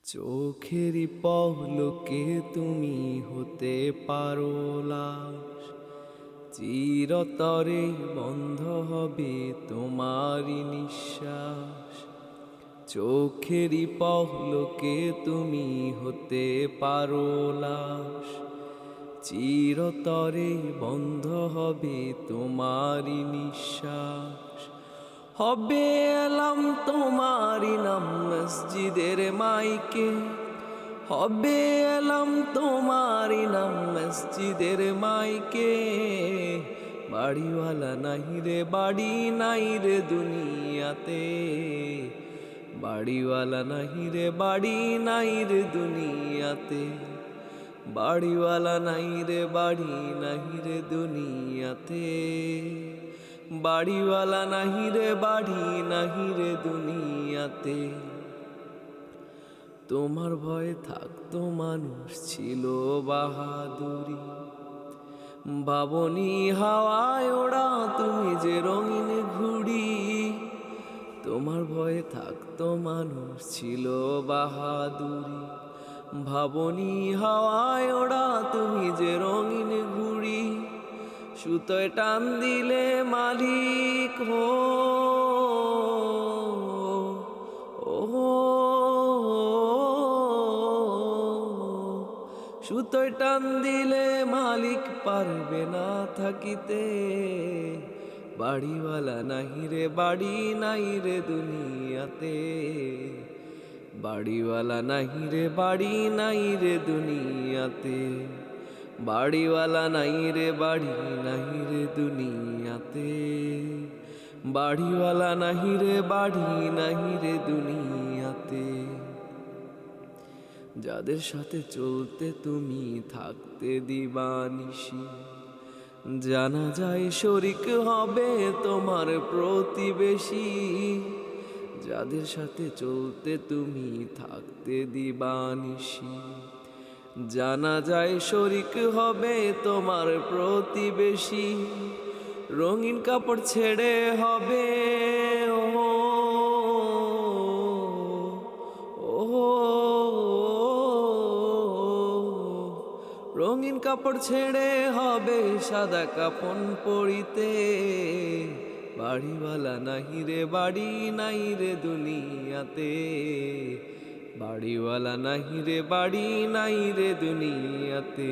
চোখেরই পলকে তুমি হতে পারো লাশ, চিরতরে বন্ধ হবে তোমারই নিঃশ্বাস। চোখেরই পলকে তুমি হতে পারো লাশ, চিরতরে বন্ধ হবে তোমারই নিঃশ্বাস। হবে এলাম তোমারই নাম মসজিদের মাইকে, হবে এলাম তোমারই নাম মসজিদের মাইকে। বাড়িওয়ালা নাই রে বাড়ি নাই রে দুনিয়াতে, বাড়িওয়ালা নাই রে বাড়ি নাই রে দুনিয়াতে, বাড়িওয়ালা নাই রে বাড়ি নাই রে দুনিয়াতে, বাড়িওয়ালা নাহি রে বাড়ি নাহি রে দুনিয়াতে। তোমার ভয়ে থাকতো মানুষ ছিল বাহাদুরি, বাবনি হাওয়ায় ওড়া তুমি যে রঙিন ঘুড়ি। তোমার ভয়ে থাকতো মানুষ ছিল বাহাদুরি, ভাবনি হাওয়ায় ওড়া তুমি যে রঙিন ঘুড়ি। সুতোয় টান দিলে মালিক হো, সুতোয় টান দিলে মালিক পারবে না থাকিতে। বাড়িওয়ালা নাহি রে বাড়ি নাই রে দুনিয়াতে, বাড়িওয়ালা নাহি রে বাড়ি নাই রে দুনিয়াতে, বাড়িওয়ালা নাই রে বাড়ি নাই রে দুনিয়াতে, বাড়িওয়ালা নাহি রে বাড়ি নাহি রে দুনিয়াতে। যাদের সাথে চলতে তুমি থাকতে দিবানিশি, জানা যায় শরিক হবে তোমার প্রতিবেশী। যাদের সাথে চলতে তুমি থাকতে দিবানিশি, জানা যায় শরিক হবে তোমার প্রতিবেশী। রঙিন কাপড় ছেড়ে হবে রঙিন কাপড় ছেড়ে হবে সাদা কাফন পরিতে। বাড়িওয়ালা নাহি রে বাড়ি নাই রে দুনিয়াতে, বাড়িওয়ালা নাহি রে বাড়ি নাই রে দুনিয়াতে।